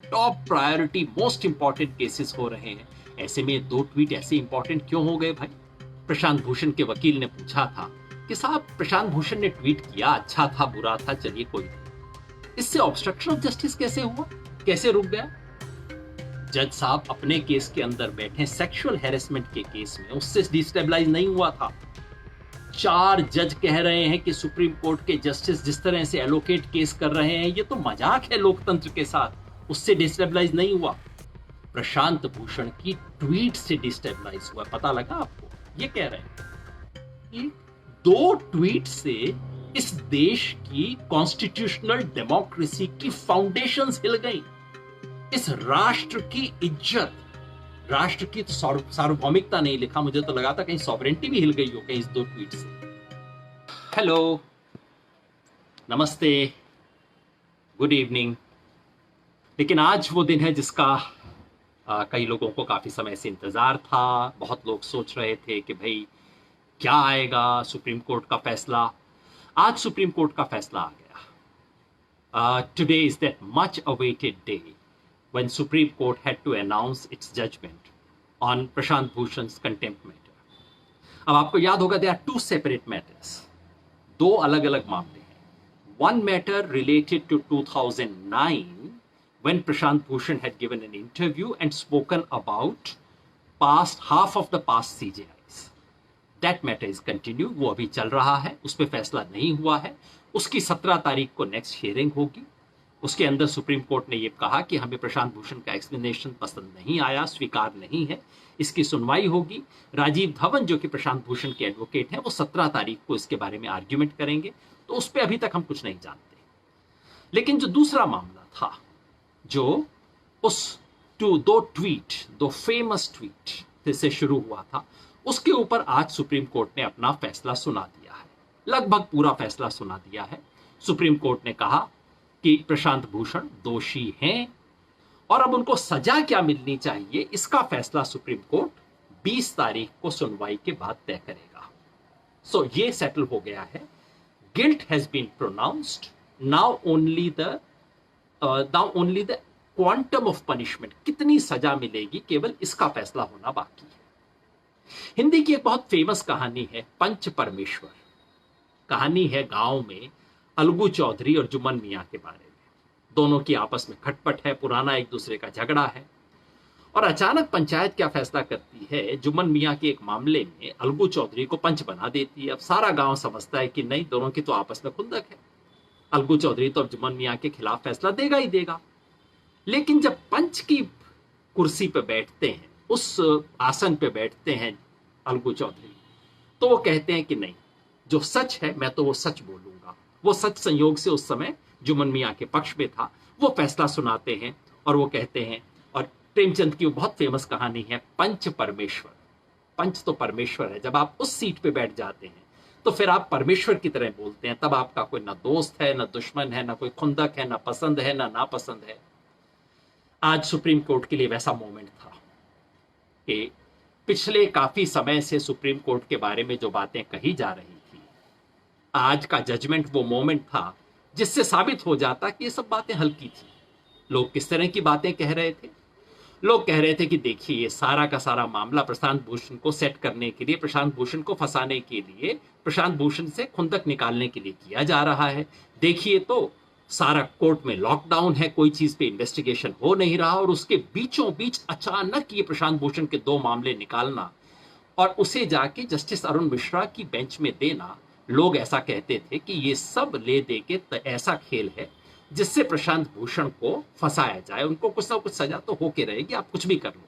Top priority most important cases हो रहे हैं। ऐसे में दो ट्वीट ऐसे इंपॉर्टेंट क्यों हो गए भाई? प्रशांत भूषण के वकील ने पूछा था कि साहब प्रशांत भूषण ने ट्वीट किया, अच्छा था बुरा था चलिए कोई नहीं, इससे ऑब्स्ट्रक्शन ऑफ जस्टिस कैसे हुआ, कैसे रुक गया? जज साहब अपने केस के अंदर बैठे सेक्सुअल हैरेसमेंट के केस में उससे डिस्टेबलाइज नहीं हुआ था। 4 जज कह रहे हैं कि सुप्रीम कोर्ट के जस्टिस जिस तरह से एलोकेट केस कर रहे हैं ये तो मजाक है लोकतंत्र के साथ, उससे डिस्टेबलाइज नहीं हुआ। प्रशांत भूषण की ट्वीट से डिस्टेबलाइज हुआ। पता लगा आपको? ये कह रहे हैं कि 2 ट्वीट से इस देश की कॉन्स्टिट्यूशनल डेमोक्रेसी की फाउंडेशंस हिल गई। इस राष्ट्र की इज्जत, राष्ट्र की तो सार्वभौमिकता नहीं लिखा, मुझे तो लगा था कहीं सॉवरेंटी भी हिल गई हो कहीं इस 2 ट्वीट से। हेलो, नमस्ते, गुड इवनिंग। लेकिन आज वो दिन है जिसका कई लोगों को काफी समय से इंतजार था। बहुत लोग सोच रहे थे कि भाई क्या आएगा सुप्रीम कोर्ट का फैसला। आज सुप्रीम कोर्ट का फैसला आ गया। Today is that much awaited day when Supreme Court had to announce its judgment on Prashant Bhushan's contempt matter. अब आपको याद होगा there are 2 separate matters, 2 अलग-अलग मामले हैं। One matter related to 2009 when Prashant Bhushan had given an interview and spoken about half of the past CJIs. That matter is continued, वो अभी चल रहा है, उस पर फैसला नहीं हुआ है। उसकी 17 तारीख को नेक्स्ट हियरिंग होगी। उसके अंदर सुप्रीम कोर्ट ने यह कहा कि हमें प्रशांत भूषण का एक्सप्लेनेशन पसंद नहीं आया, स्वीकार नहीं है, इसकी सुनवाई होगी। राजीव धवन जो कि प्रशांत भूषण के एडवोकेट हैं वो 17 तारीख को इसके बारे में आर्ग्यूमेंट करेंगे। तो उस पर अभी तक हम कुछ नहीं जानते। लेकिन जो दूसरा मामला था, जो उस 2 फेमस ट्वीट से शुरू हुआ था, उसके ऊपर आज सुप्रीम कोर्ट ने अपना फैसला सुना दिया है। लगभग पूरा फैसला सुना दिया है। सुप्रीम कोर्ट ने कहा कि प्रशांत भूषण दोषी हैं और अब उनको सजा क्या मिलनी चाहिए इसका फैसला सुप्रीम कोर्ट 20 तारीख को सुनवाई के बाद तय करेगा। सो ये सेटल हो गया है। Guilt has been pronounced. Now only the quantum of punishment, कितनी सजा मिलेगी, केवल इसका फैसला होना बाकी है। हिंदी की एक बहुत फेमस कहानी है पंच परमेश्वर। कहानी है गांव में अलगू चौधरी और जुम्मन मियां के बारे में। दोनों की आपस में खटपट है, पुराना एक दूसरे का झगड़ा है। और अचानक पंचायत क्या फैसला करती है, जुम्मन मियां के एक मामले में अलगू चौधरी को पंच बना देती है। अब सारा गांव समझता है कि नहीं, दोनों की तो आपस में खुंदक है, अलगू चौधरी तो अब जुम्मन मियां के खिलाफ फैसला देगा ही देगा। लेकिन जब पंच की कुर्सी पे बैठते हैं, उस आसन पे बैठते हैं अलगू चौधरी, तो वो कहते हैं कि नहीं, जो सच है मैं तो वो सच बोलूंगा। वो सच संयोग से उस समय जुम्मन मियां के पक्ष में था। वो फैसला सुनाते हैं और वो कहते हैं, और प्रेमचंद की वो बहुत फेमस कहानी है पंच परमेश्वर। पंच तो परमेश्वर है। जब आप उस सीट पे बैठ जाते हैं तो फिर आप परमेश्वर की तरह बोलते हैं। तब आपका कोई ना दोस्त है, ना दुश्मन है, ना कोई खुंदक है, ना पसंद है, ना नापसंद है। आज सुप्रीम कोर्ट के लिए वैसा मोमेंट था कि पिछले काफी समय से सुप्रीम कोर्ट के बारे में जो बातें कही जा रही थी, आज का जजमेंट वो मोमेंट था जिससे साबित हो जाता कि ये सब बातें हल्की थी। लोग किस तरह की बातें कह रहे थे? लोग कह रहे थे कि देखिए ये सारा का सारा मामला प्रशांत भूषण को सेट करने के लिए, प्रशांत भूषण को फंसाने के लिए, प्रशांत भूषण से खुंदक निकालने के लिए किया जा रहा है। देखिए तो सारा कोर्ट में लॉकडाउन है, कोई चीज पे इन्वेस्टिगेशन हो नहीं रहा, और उसके बीचों बीच अचानक ये प्रशांत भूषण के 2 मामले निकालना और उसे जाके जस्टिस अरुण मिश्रा की बेंच में देना। लोग ऐसा कहते थे कि ये सब ले दे के ऐसा खेल है जिससे प्रशांत भूषण को फंसाया जाए, उनको कुछ ना कुछ सजा तो होके रहेगी, आप कुछ भी कर लो।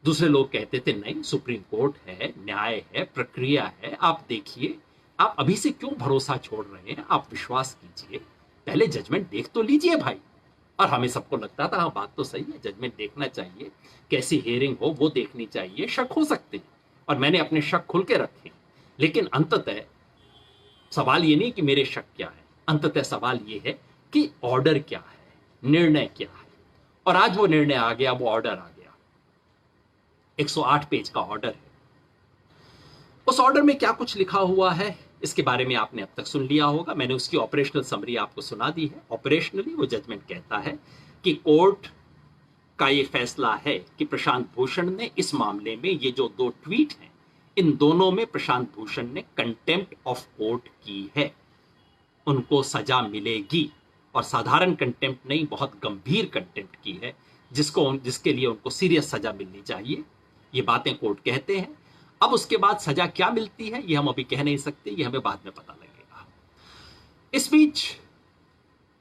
दूसरे लोग कहते थे नहीं, सुप्रीम कोर्ट है, न्याय है, प्रक्रिया है, आप देखिए, आप अभी से क्यों भरोसा छोड़ रहे हैं, आप विश्वास कीजिए, पहले जजमेंट देख तो लीजिए भाई। और हमें सबको लगता था हाँ बात तो सही है, जजमेंट देखना चाहिए, कैसी हियरिंग हो वो देखनी चाहिए, शक हो सकते हैं और मैंने अपने शक खुल के रखे। लेकिन अंततः सवाल ये नहीं कि मेरे शक क्या है, अंततः सवाल ये है कि ऑर्डर क्या है, निर्णय क्या है। और आज वो निर्णय आ गया, वो ऑर्डर आ गया। 108 पेज का ऑर्डर है। उस ऑर्डर में क्या कुछ लिखा हुआ है इसके बारे में आपने अब तक सुन लिया होगा। मैंने उसकी ऑपरेशनल समरी आपको सुना दी है। ऑपरेशनली वो जजमेंट कहता है कि कोर्ट का ये फैसला है कि प्रशांत भूषण ने इस मामले में ये जो दो ट्वीट हैं, इन दोनों में प्रशांत भूषण ने कंटेम्प्ट ऑफ कोर्ट की है, उनको सजा मिलेगी। और साधारण कंटेम्प्ट नहीं, बहुत गंभीर कंटेम्प्ट की है, जिसके लिए उनको सीरियस सजा मिलनी चाहिए। ये बातें कोर्ट कहते हैं। अब उसके बाद सजा क्या मिलती है ये हम अभी कह नहीं सकते, ये हमें बाद में पता लगेगा। इस बीच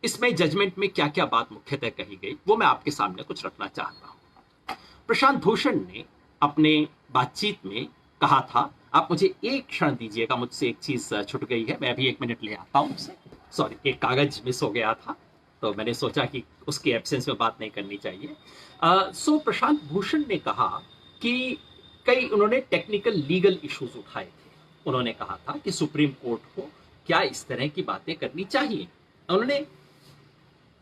इसमें जजमेंट में क्या क्या बात मुख्यतः कही गई वो मैं आपके सामने कुछ रखना चाहता हूं। प्रशांत भूषण ने अपने बातचीत में कहा था, आप मुझे एक क्षण दीजिएगा, मुझसे एक चीज छूट गई है, मैं अभी 1 मिनट ले आता हूं उससे। सॉरी, एक कागज मिस हो गया था, तो मैंने सोचा कि उसके एब्सेंस में बात नहीं करनी चाहिए। प्रशांत भूषण ने कहा कि कई उन्होंने टेक्निकल लीगल इश्यूज उठाए थे। उन्होंने कहा था कि सुप्रीम कोर्ट को क्या इस तरह की बातें करनी चाहिए। उन्होंने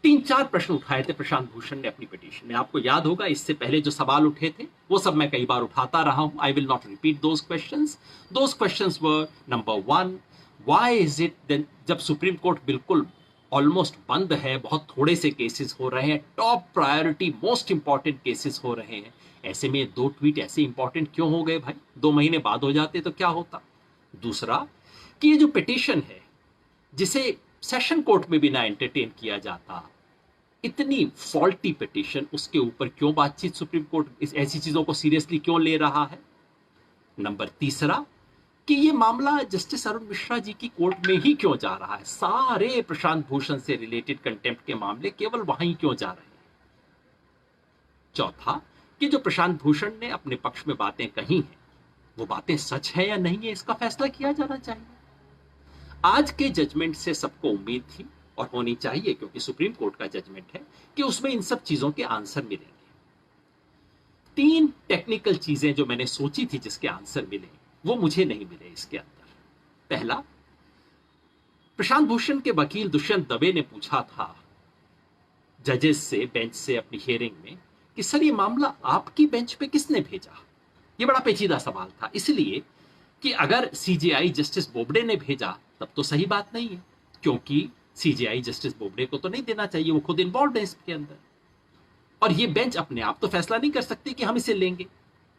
3-4 प्रश्न उठाए थे प्रशांत भूषण ने अपनी पिटीशन में। आपको याद होगा इससे पहले जो सवाल उठे थे वो सब मैं कई बार उठाता रहा हूं। I will not repeat those questions. Those questions were, number 1, why is it then जब सुप्रीम कोर्ट बिल्कुल ऑलमोस्ट बंद है, बहुत थोड़े से केसेस हो रहे हैं, top priority most important cases हो रहे हैं, ऐसे में 2 ट्वीट ऐसे इंपॉर्टेंट क्यों हो गए भाई? 2 महीने बाद हो जाते तो क्या होता? दूसरा कि ये जो पिटीशन है जिसे सेशन कोर्ट में भी ना एंटरटेन किया जाता, इतनी फॉल्टी पिटीशन, उसके ऊपर क्यों बातचीत सुप्रीम कोर्ट ऐसी चीजों को सीरियसली क्यों ले रहा है? नंबर तीसरा कि ये मामला जस्टिस अरुण मिश्रा जी की कोर्ट में ही क्यों जा रहा है? सारे प्रशांत भूषण से रिलेटेड कंटेम्प्ट के मामले केवल वहीं क्यों जा रहे हैं? चौथा कि जो प्रशांत भूषण ने अपने पक्ष में बातें कही हैं वो बातें सच है या नहीं है, इसका फैसला किया जाना चाहिए। आज के जजमेंट से सबको उम्मीद थी और होनी चाहिए, क्योंकि सुप्रीम कोर्ट का जजमेंट है, कि उसमें इन सब चीजों के आंसर मिलेंगे। 3 टेक्निकल चीजें जो मैंने सोची थी जिसके आंसर मिले वो मुझे नहीं मिले इसके अंदर। पहला, प्रशांत भूषण के वकील दुष्यंत दवे ने पूछा था जजेस से, बेंच से अपनी हियरिंग में, कि सर ये मामला आपकी बेंच पे किसने भेजा? ये बड़ा पेचीदा सवाल था, इसलिए कि अगर सीजेआई जस्टिस बोबडे ने भेजा तब तो सही बात नहीं है, क्योंकि सीजेआई जस्टिस बोबडे को तो नहीं देना चाहिए, वो खुद इन्वॉल्व है इसके अंदर। और ये बेंच अपने आप तो फैसला नहीं कर सकती कि हम इसे लेंगे।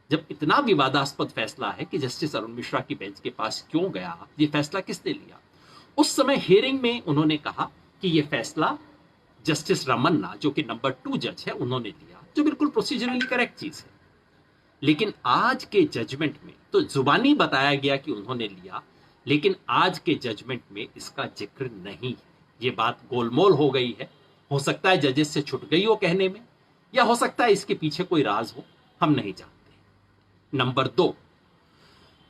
जब इतना विवादास्पद फैसला है कि जस्टिस अरुण मिश्रा की बेंच के पास क्यों गया, ये फैसला किसने लिया? उस समय हियरिंग में उन्होंने कहा कि ये फैसला जस्टिस रमन्ना, जो कि नंबर 2 जज है, उन्होंने लिया, जो बिल्कुल प्रोसीजरली करेक्ट चीज है। लेकिन आज के जजमेंट में तो जुबानी बताया गया कि उन्होंने लिया, लेकिन आज के जजमेंट में इसका जिक्र नहीं है। ये बात गोलमोल हो गई है। हो सकता है जजेस से छुट गई हो कहने में, या हो सकता है इसके पीछे कोई राज हो, हम नहीं जानते। नंबर 2,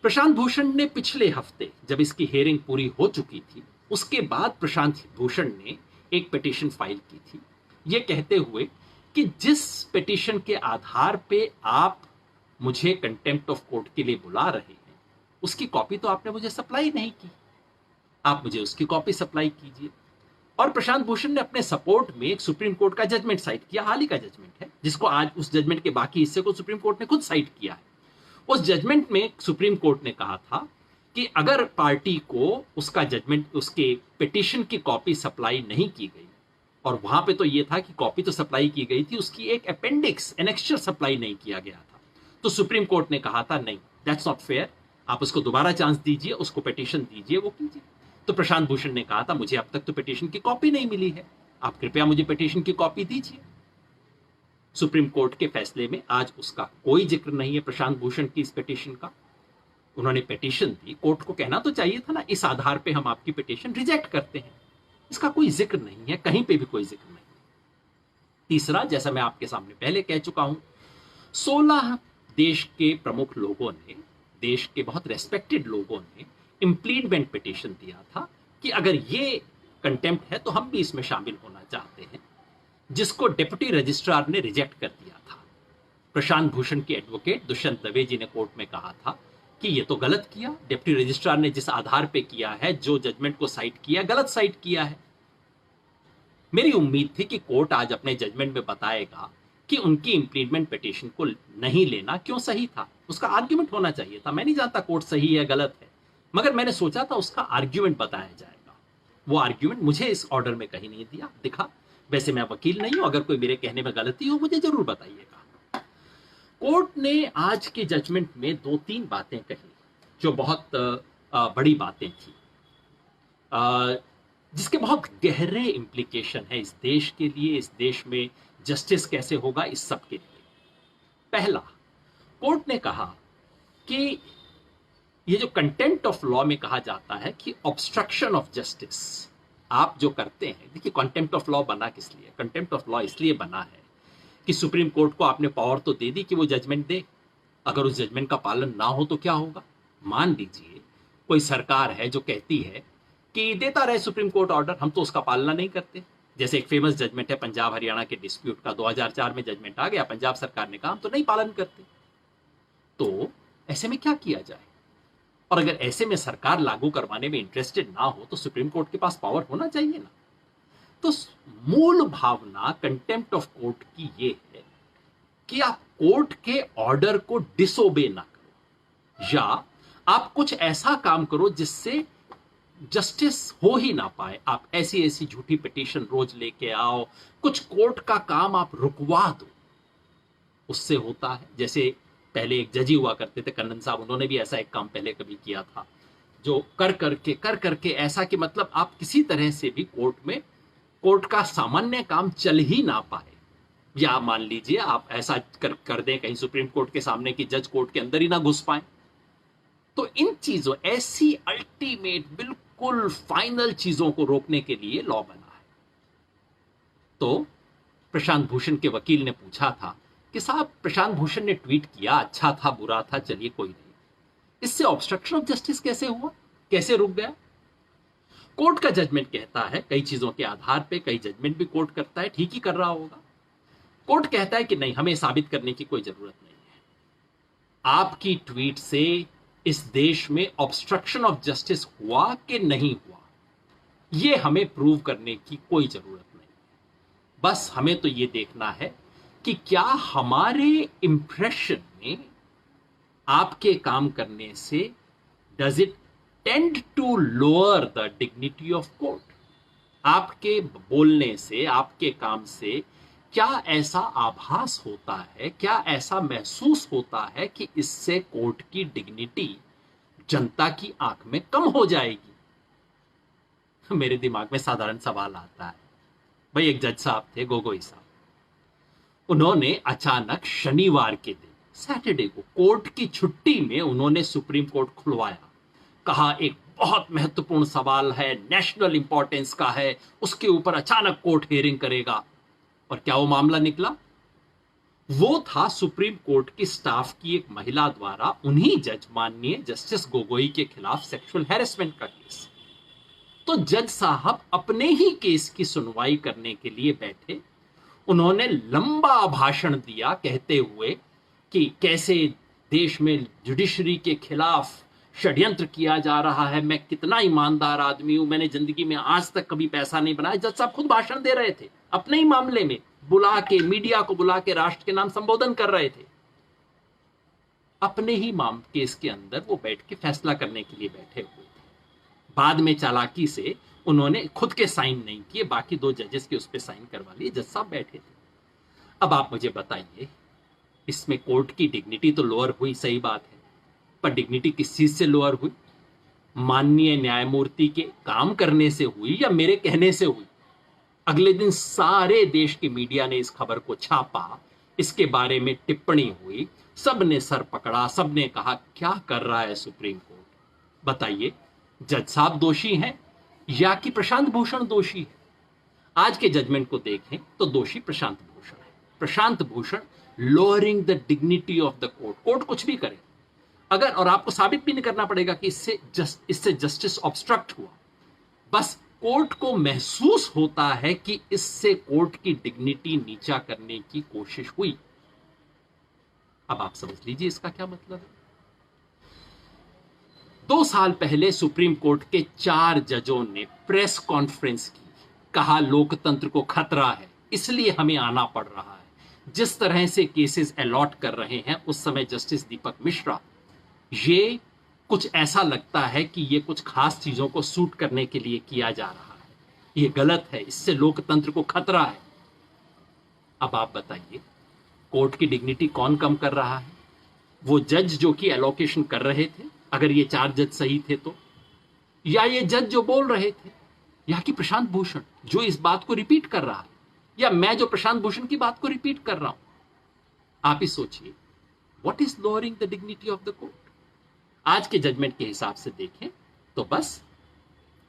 प्रशांत भूषण ने पिछले हफ्ते जब इसकी हियरिंग पूरी हो चुकी थी, उसके बाद प्रशांत भूषण ने एक पिटीशन फाइल की थी, ये कहते हुए कि जिस पिटीशन के आधार पे आप मुझे कंटेम्प्ट ऑफ कोर्ट के लिए बुला रहे हैं उसकी कॉपी तो आपने मुझे सप्लाई नहीं की, आप मुझे उसकी कॉपी सप्लाई कीजिए। और प्रशांत भूषण ने अपने सपोर्ट में एक सुप्रीम कोर्ट का जजमेंट साइट किया, हाल ही का जजमेंट है, जिसको आज उस जजमेंट के बाकी हिस्से को सुप्रीम कोर्ट ने खुद साइट किया है। उस जजमेंट में सुप्रीम कोर्ट ने कहा था कि अगर पार्टी को उसका जजमेंट, उसके पिटीशन की कॉपी सप्लाई नहीं की गई, और वहां पे तो ये था कि कॉपी तो सप्लाई की गई थी, उसकी एक अपेंडिक्स, एनेक्स्चर सप्लाई नहीं किया गया था, तो सुप्रीम कोर्ट ने कहा था नहीं, दैट्स नॉट फेयर, आप उसको दोबारा चांस दीजिए, उसको पिटीशन दीजिए, वो कीजिए। तो प्रशांत भूषण ने कहा था मुझे अब तक तो पिटीशन की कॉपी नहीं मिली है, आप कृपया मुझे पिटीशन की कॉपी दीजिए। सुप्रीम कोर्ट के फैसले में आज उसका कोई जिक्र नहीं है, प्रशांत भूषण की इस पिटीशन का। उन्होंने पिटीशन दी, कोर्ट को कहना तो चाहिए था ना, इस आधार पे हम आपकी पिटीशन रिजेक्ट करते हैं। इसका कोई जिक्र नहीं है, कहीं पे भी कोई जिक्र नहीं। तीसरा, जैसा मैं आपके सामने पहले कह चुका हूं, 16 देश के प्रमुख लोगों ने, देश के बहुत रेस्पेक्टेड लोगों ने इम्प्लीडमेंट पिटीशन दिया था कि अगर ये कंटेम्प्ट है तो हम भी इसमें शामिल होना चाहते हैं, जिसको डिप्टी रजिस्ट्रार ने रिजेक्ट कर दिया था। प्रशांत भूषण के एडवोकेट दुष्यंत दवे जी ने कोर्ट में कहा था कि ये तो गलत किया, डिप्टी रजिस्ट्रार ने जिस आधार पे किया है, जो जजमेंट को साइट किया, गलत साइट किया है। मेरी उम्मीद थी कि कोर्ट आज अपने जजमेंट में बताएगा कि उनकी इम्प्लीडमेंट पिटीशन को नहीं लेना क्यों सही था, उसका आर्ग्यूमेंट होना चाहिए था। मैं नहीं जानता कोर्ट सही है गलत है, मगर मैंने सोचा था उसका आर्ग्यूमेंट बताया जाएगा। वो आर्ग्यूमेंट मुझे इस ऑर्डर में कहीं नहीं दिखा। वैसे मैं वकील नहीं हूं, अगर कोई मेरे कहने में गलती हो मुझे जरूर बताइएगा। कोर्ट ने आज के जजमेंट में दो तीन बातें कही जो बहुत बड़ी बातें थी, जिसके बहुत गहरे इंप्लीकेशन है इस देश के लिए, इस देश में जस्टिस कैसे होगा, इस सब के लिए। पहला, कोर्ट ने कहा कि ये जो कंटेम्प्ट ऑफ लॉ में कहा जाता है कि ऑब्स्ट्रक्शन ऑफ जस्टिस आप जो करते हैं, देखिए कंटेम्प्ट ऑफ लॉ बना किस लिए? कंटेम्प्ट ऑफ लॉ इसलिए बना है कि सुप्रीम कोर्ट को आपने पावर तो दे दी कि वो जजमेंट दे, अगर उस जजमेंट का पालन ना हो तो क्या होगा? मान लीजिए कोई सरकार है जो कहती है कि देता रहे सुप्रीम कोर्ट ऑर्डर, हम तो उसका पालना नहीं करते। जैसे एक फेमस जजमेंट है पंजाब हरियाणा के डिस्प्यूट का, 2004 में जजमेंट आ गया, पंजाब सरकार ने कहा हम तो नहीं पालन करते। तो ऐसे में क्या किया जाए? और अगर ऐसे में सरकार लागू करवाने में इंटरेस्टेड ना हो तो सुप्रीम कोर्ट के पास पावर होना चाहिए ना। तो मूल भावना कंटेम्प्ट ऑफ कोर्ट की ये है कि आप कोर्ट के ऑर्डर को डिसोबे ना करो, या आप कुछ ऐसा काम करो जिससे जस्टिस हो ही ना पाए। आप ऐसी ऐसी झूठी पिटीशन रोज लेके आओ, कुछ कोर्ट का काम आप रुकवा दो, उससे होता है। जैसे पहले एक जज हुआ करते थे कन्नन साहब, उन्होंने भी ऐसा एक काम पहले कभी किया था, जो कर करके ऐसा कि मतलब आप किसी तरह से भी कोर्ट का सामान्य काम चल ही ना पाए। या मान लीजिए आप ऐसा कर दें कहीं सुप्रीम कोर्ट के सामने कि जज कोर्ट के अंदर ही ना घुस पाए। तो इन चीजों, ऐसी अल्टीमेट बिल्कुल फाइनल चीजों को रोकने के लिए लॉ बना है। तो प्रशांत भूषण के वकील ने पूछा था कि साहब प्रशांत भूषण ने ट्वीट किया, अच्छा था बुरा था चलिए कोई नहीं, इससे ऑब्स्ट्रक्शन ऑफ जस्टिस कैसे हुआ, कैसे रुक गया? कोर्ट का जजमेंट कहता है कई चीजों के आधार पे, कई जजमेंट भी कोर्ट करता है ठीक ही कर रहा होगा। कोर्ट कहता है कि नहीं, हमें साबित करने की कोई जरूरत नहीं है, आपकी ट्वीट से इस देश में ऑब्स्ट्रक्शन ऑफ जस्टिस हुआ कि नहीं हुआ यह हमें प्रूव करने की कोई जरूरत नहीं है। बस हमें तो यह देखना है कि क्या हमारे इंप्रेशन में आपके काम करने से does it tend to lower the dignity of court? आपके बोलने से, आपके काम से क्या ऐसा आभास होता है, क्या ऐसा महसूस होता है कि इससे कोर्ट की डिग्निटी जनता की आंख में कम हो जाएगी? मेरे दिमाग में साधारण सवाल आता है, भाई एक जज साहब थे, गोगोई साहब, उन्होंने अचानक शनिवार के दिन, सैटरडे को, कोर्ट की छुट्टी में उन्होंने सुप्रीम कोर्ट खुलवाया, कहा एक बहुत महत्वपूर्ण सवाल है, नेशनल इंपॉर्टेंस का है, उसके ऊपर अचानक कोर्ट हियरिंग करेगा। और क्या वो मामला निकला? वो था सुप्रीम कोर्ट की स्टाफ की एक महिला द्वारा उन्हीं जज माननीय जस्टिस गोगोई के खिलाफ सेक्सुअल हैरेसमेंट का केस। तो जज साहब अपने ही केस की सुनवाई करने के लिए बैठे, उन्होंने लंबा भाषण दिया कहते हुए कि कैसे देश में जुडिशरी के खिलाफ षड्यंत्र किया जा रहा है, मैं कितना ईमानदार आदमी हूं, मैंने जिंदगी में आज तक कभी पैसा नहीं बनाया। जज साहब खुद भाषण दे रहे थे, अपने ही मामले में बुला के, मीडिया को बुला के राष्ट्र के नाम संबोधन कर रहे थे। अपने ही केस के अंदर वो बैठ के फैसला करने के लिए बैठे हुए थे। बाद में चालाकी से उन्होंने खुद के साइन नहीं किए, बाकी दो जजेस के उस पर साइन करवा लिए, जज साहब बैठे थे। अब आप मुझे बताइए, इसमें कोर्ट की डिग्निटी तो लोअर हुई, सही बात है, पर डिग्निटी किस चीज से लोअर हुई? माननीय न्यायमूर्ति के काम करने से हुई या मेरे कहने से हुई? अगले दिन सारे देश की मीडिया ने इस खबर को छापा, इसके बारे में टिप्पणी हुई, सबने सर पकड़ा, सबने कहा क्या कर रहा है सुप्रीम कोर्ट? बताइए, जज साहब दोषी हैं या कि प्रशांत भूषण दोषी है? आज के जजमेंट को देखें तो दोषी प्रशांत भूषण है। Prashant Bhushan lowering the dignity of the court. Court कुछ भी करे अगर, और आपको साबित भी नहीं करना पड़ेगा कि इससे जस्टिस ऑब्स्ट्रक्ट हुआ, बस कोर्ट को महसूस होता है कि इससे कोर्ट की डिग्निटी नीचा करने की कोशिश हुई। अब आप समझ लीजिए इसका क्या मतलब है। 2 साल पहले सुप्रीम कोर्ट के 4 जजों ने प्रेस कॉन्फ्रेंस की, कहा लोकतंत्र को खतरा है इसलिए हमें आना पड़ रहा है। जिस तरह से केसेस अलॉट कर रहे हैं उस समय जस्टिस दीपक मिश्रा, ये कुछ ऐसा लगता है कि ये कुछ खास चीजों को सूट करने के लिए किया जा रहा है। ये गलत है, इससे लोकतंत्र को खतरा है। अब आप बताइए, कोर्ट की डिग्निटी कौन कम कर रहा है? वो जज जो कि एलोकेशन कर रहे थे, अगर ये 4 जज सही थे तो, या ये जज जो बोल रहे थे, या कि प्रशांत भूषण जो इस बात को रिपीट कर रहा है, या मैं जो प्रशांत भूषण की बात को रिपीट कर रहा हूं। आप ही सोचिए, what is lowering the dignity of the court? आज के जजमेंट के हिसाब से देखें तो बस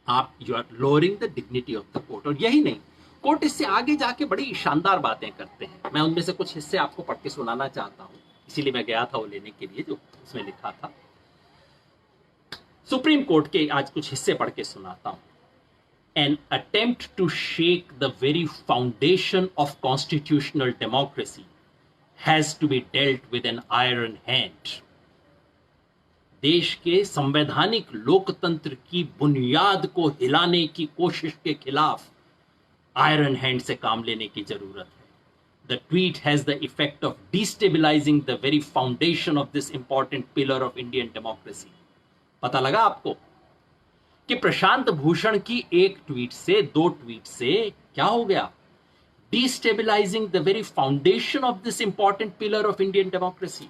आप you are lowering the dignity of the court. और यही नहीं, कोर्ट इससे आगे जाके बड़ी शानदार बातें करते हैं। मैं उनमें से कुछ हिस्से आपको पढ़ के सुनाना चाहता हूं, इसीलिए मैं गया था वो लेने के लिए जो उसमें लिखा था। सुप्रीम कोर्ट के आज कुछ हिस्से पढ़ के सुनाता हूं। An attempt to shake the very foundation of constitutional democracy has to be dealt with an iron hand. देश के संवैधानिक लोकतंत्र की बुनियाद को हिलाने की कोशिश के खिलाफ आयरन हैंड से काम लेने की जरूरत है। The tweet has the effect of destabilizing the very foundation of this important pillar of Indian democracy. पता लगा आपको कि प्रशांत भूषण की एक ट्वीट से, 2 ट्वीट से क्या हो गया? Destabilising the very foundation of this important pillar of Indian democracy.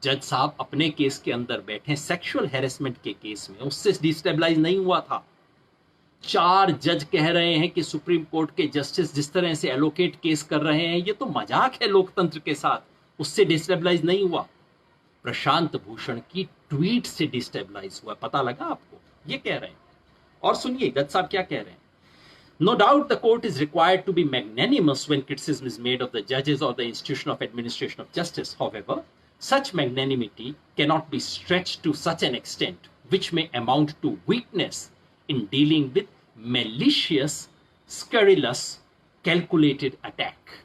जज साहब अपने केस के अंदर बैठे, सेक्सुअल हैरेसमेंट के केस में, उससे डिस्टेबिलाइज नहीं हुआ था। 4 जज कह रहे हैं कि सुप्रीम कोर्ट के जस्टिस जिस तरह से एलोकेट केस कर रहे हैं, ये तो मजाक है लोकतंत्र के साथ, उससे डिस्टेबिलाइज नहीं हुआ। प्रशांत भूषण की ट्वीट से डिस्टेबिलाइज हुआ। पता लगा आपको? ये कह रहे हैं। और सुनिए जज साहब क्या कह रहे हैं। No doubt the court is required to be magnanimous when criticism is made of the judges or the institution of administration of justice. However, such magnanimity cannot be stretched to such an extent which may amount to weakness in dealing with malicious, scurrilous, calculated attack.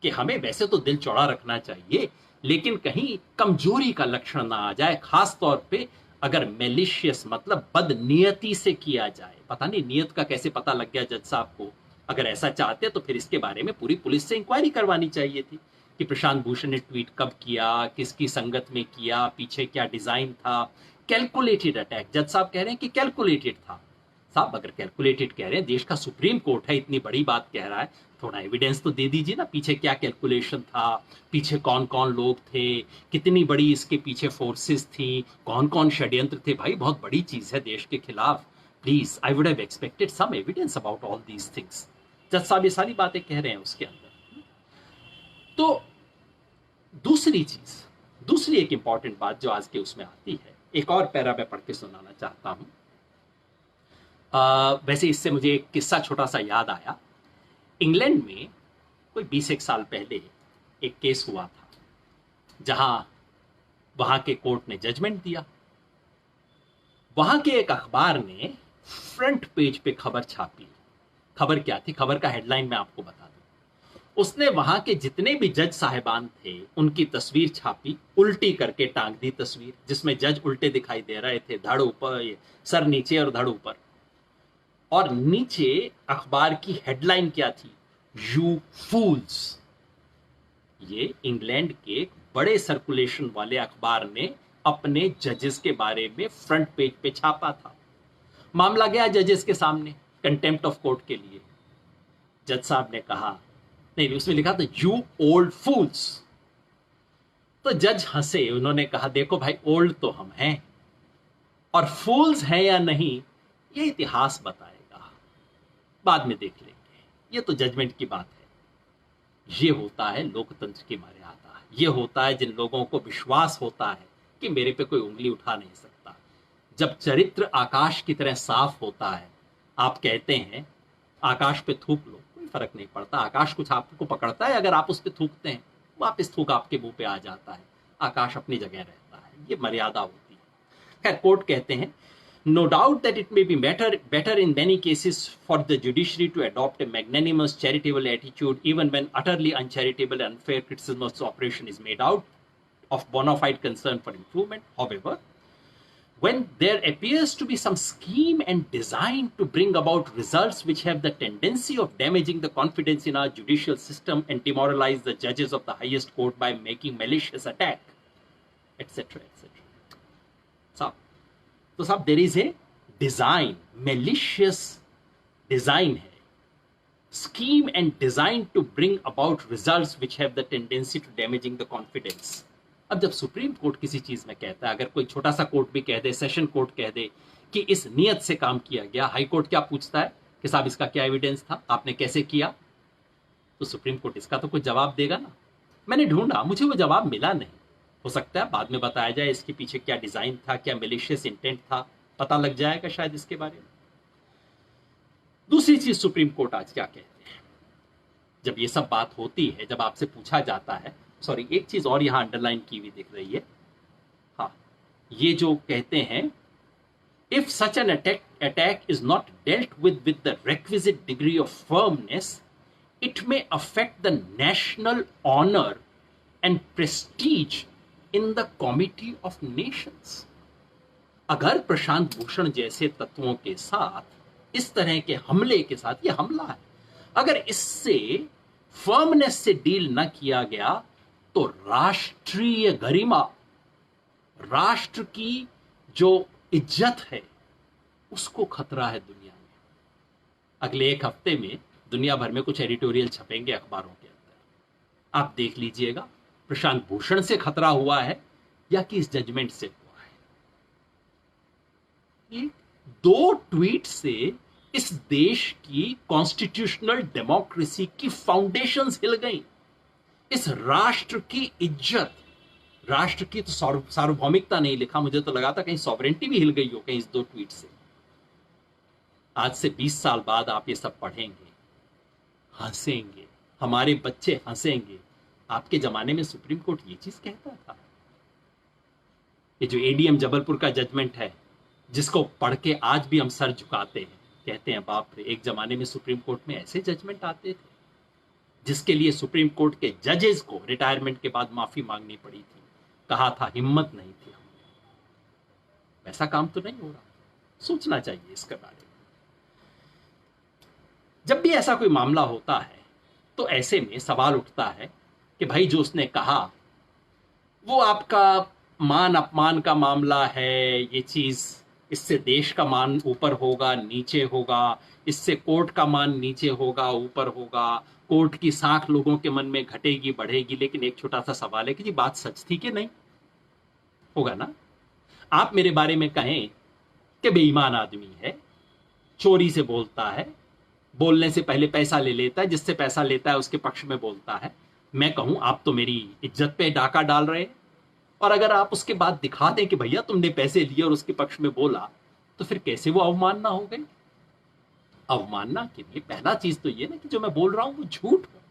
कि हमें वैसे तो दिल चौड़ा रखना चाहिए, लेकिन कहीं कमजोरी का लक्षण ना आ जाए, खास तौर पे अगर मेलिशियस मतलब बदनीयती से किया जाए। पता नहीं नियत का कैसे पता लग गया जज साहब को। अगर ऐसा चाहते तो फिर इसके बारे में पूरी पुलिस से इंक्वायरी करवानी चाहिए थी कि प्रशांत भूषण ने ट्वीट कब किया, किसकी संगत में किया, पीछे क्या डिजाइन था। कैलकुलेटेड अटैक, जज साहब कह रहे हैं कि कैलकुलेटेड था। साहब अगर कैलकुलेटेड कह रहे हैं, देश का सुप्रीम कोर्ट है, इतनी बड़ी बात कह रहा है, थोड़ा एविडेंस तो दे दीजिए ना, पीछे क्या कैलकुलेशन था, पीछे कौन कौन लोग थे, कितनी बड़ी इसके पीछे फोर्सेस थी, कौन कौन षड्यंत्र थे। भाई बहुत बड़ी चीज है देश के खिलाफ। Please, I would have expected some evidence about all these things. जज साहब ये सारी बातें कह रहे हैं उसके अंदर। तो दूसरी चीज, दूसरी एक इंपॉर्टेंट बात जो आज के उसमें आती है, एक और पैरा मैं पढ़ के सुनाना चाहता हूं। वैसे इससे मुझे एक किस्सा छोटा सा याद आया। इंग्लैंड में कोई 20 साल पहले एक केस हुआ था, जहां वहां के कोर्ट ने जजमेंट दिया। वहां के एक अखबार ने फ्रंट पेज पे खबर छापी। खबर क्या थी? खबर का हेडलाइन मैं आपको बता दूं। उसने वहां के जितने भी जज साहिबान थे उनकी तस्वीर छापी, उल्टी करके टांग दी तस्वीर, जिसमें जज उल्टे दिखाई दे रहे थे, धड़ ऊपर, सर नीचे और धड़ ऊपर। और नीचे अखबार की हेडलाइन क्या थी? यू फूल्स। ये इंग्लैंड के एक बड़े सर्कुलेशन वाले अखबार ने अपने जजेस के बारे में फ्रंट पेज पे छापा था। मामला गया जजेस के सामने कंटेम्प्ट ऑफ कोर्ट के लिए। जज साहब ने कहा, नहीं उसमें लिखा था यू ओल्ड फूल्स। तो जज हंसे, उन्होंने कहा देखो भाई, ओल्ड तो हम हैं और फूल्स हैं या नहीं ये इतिहास बताएगा, बाद में देख लेंगे, ये तो जजमेंट की बात है। ये होता है लोकतंत्र की मर्यादा। ये होता है जिन लोगों को विश्वास होता है कि मेरे पे कोई उंगली उठा नहीं सकता। जब चरित्र आकाश की तरह साफ होता है, आप कहते हैं आकाश पे थूक लो, कोई फर्क नहीं पड़ता। आकाश कुछ आपको पकड़ता है? अगर आप उस पे थूकते हैं, वापस थूक आपके मुंह पे आ जाता है। आकाश अपनी जगह रहता है। ये मर्यादा होती है। खैर, कोर्ट कहते हैं, no doubt that it may be better in many cases for the judiciary to adopt a magnanimous charitable attitude even when utterly uncharitable and unfair criticism of the operation is made out of bona fide concern for improvement. However, when there appears to be some scheme and design to bring about results which have the tendency of damaging the confidence in our judicial system and demoralize the judges of the highest court by making malicious attack, etc., etc. So, तो साहब there is a design, malicious design है, scheme and designed to bring about results which have the tendency to damaging the confidence. अब जब supreme court किसी चीज में कहता है, अगर कोई छोटा सा कोर्ट भी कह दे, सेशन कोर्ट कह दे कि इस नियत से काम किया गया, हाई कोर्ट क्या पूछता है कि साहब इसका क्या एविडेंस था, आपने कैसे किया, तो सुप्रीम कोर्ट इसका तो कोई जवाब देगा ना। मैंने ढूंढा, मुझे वो जवाब मिला नहीं। हो सकता है बाद में बताया जाए इसके पीछे क्या डिजाइन था, क्या मेलिशियस इंटेंट था, पता लग जाएगा शायद इसके बारे में। दूसरी चीज सुप्रीम कोर्ट आज क्या कहते हैं, जब ये सब बात होती है, जब आपसे पूछा जाता है, सॉरी एक चीज और यहां अंडरलाइन की हुई दिख रही है, हाँ, ये जो कहते हैं, if such an attack is not dealt with the requisite degree of firmness, it may affect the national honour and prestige in the comity of nations. अगर प्रशांत भूषण जैसे तत्वों के साथ इस तरह के हमले के साथ, ये हमला है, अगर इससे फर्मनेस से डील न किया गया तो राष्ट्रीय गरिमा, राष्ट्र की जो इज्जत है, उसको खतरा है दुनिया में। अगले एक हफ्ते में दुनिया भर में कुछ एडिटोरियल छपेंगे अखबारों के अंदर, आप देख लीजिएगा प्रशांत भूषण से खतरा हुआ है या कि इस जजमेंट से हुआ है। ये 2 ट्वीट से इस देश की कॉन्स्टिट्यूशनल डेमोक्रेसी की फाउंडेशंस हिल गई। इस राष्ट्र की इज्जत, राष्ट्र की तो सार्वभौमिकता नहीं लिखा, मुझे तो लगा था कहीं सॉवरेंटी भी हिल गई हो कहीं इस 2 ट्वीट से। आज से 20 साल बाद आप ये सब पढ़ेंगे, हंसेंगे, हमारे बच्चे हंसेंगे, आपके जमाने में सुप्रीम कोर्ट ये चीज कहता था। ये जो एडीएम जबलपुर का जजमेंट है, जिसको पढ़ के आज भी हम सर झुकाते हैं, कहते हैं बाप रे, एक जमाने में सुप्रीम कोर्ट में ऐसे जजमेंट आते थे, जिसके लिए सुप्रीम कोर्ट के जजेस को रिटायरमेंट के बाद माफी मांगनी पड़ी थी, कहा था हिम्मत नहीं थी हमने। वैसा काम तो नहीं हो रहा, सोचना चाहिए इसके बारे में। जब भी ऐसा कोई मामला होता है तो ऐसे में सवाल उठता है कि भाई जो उसने कहा वो आपका मान अपमान का मामला है, ये चीज, इससे देश का मान ऊपर होगा नीचे होगा, इससे कोर्ट का मान नीचे होगा ऊपर होगा, कोर्ट की साख लोगों के मन में घटेगी बढ़ेगी, लेकिन एक छोटा सा सवाल है कि जी बात सच थी कि नहीं, होगा ना। आप मेरे बारे में कहें कि बेईमान आदमी है, चोरी से बोलता है, बोलने से पहले पैसा ले लेता है, जिससे पैसा लेता है उसके पक्ष में बोलता है, मैं कहूं आप तो मेरी इज्जत पे डाका डाल रहे हैं, और अगर आप उसके बाद दिखा दें कि भैया तुमने पैसे लिए और उसके पक्ष में बोला, तो फिर कैसे वो अवमानना हो गई। अवमानना के लिए पहला चीज तो ये ना कि जो मैं बोल रहा हूं वो झूठ हो।